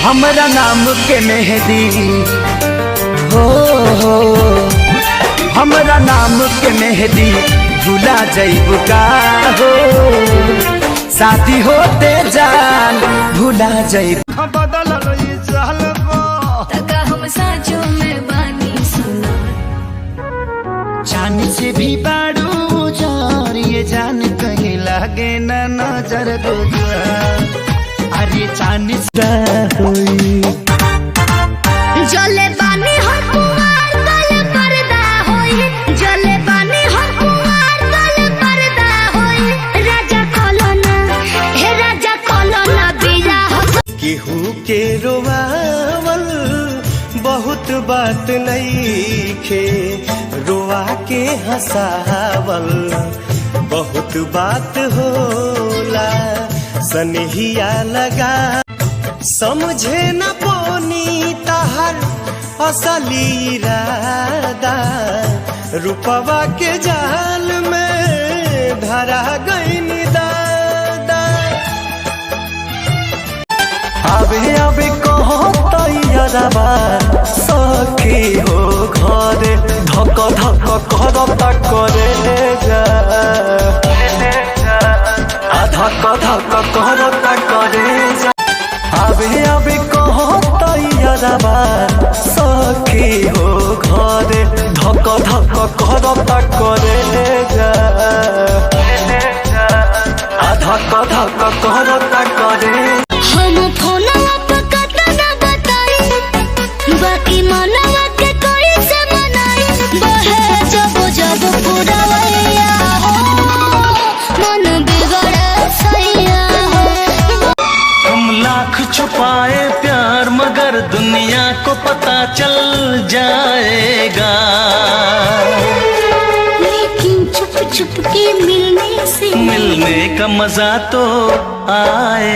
हमरा नाम के मेहंदी हो हमरा नाम के मेहंदी भुला जइबू का हो, शादी होते जान भुला जइबू। जान से भी बाड़ू जार ये जान कहीं लागे ना नजर गुजर, अरे जान जले बानी हो कुमार तल पर्दा होई, जले बानी हो कुमार तल पर्दा होई। राजा कोलोना हे राजा कोलोना बिया हो। केहू के रोवावल बहुत बात नइखे, रोवा के हंसावल बहुत बात होला। सनहिया लगा समझे न पोनी तहर असली इरादा, रूपवा के जाल में धरा गई दादा। अबे कहो तैयारबा सखी हो घरे, धक धक करता करे जा, धक धक करता करे जा। अबे कहो तैयारबा सखी हो घरे, धक धक करता करे जा, धक धक करता करे। हम फोनवा पे कतना बताई, बाकी मनवा के कोई से मनाई। बहे जब जब पुरवैया हो, मन बिगड़े सैया हो। हम लाख छुपाए प्यार मगर दुनिया को पता चल जाएगा, लेकिन छुप छुप के मिलने से मिलने का मजा तो आए।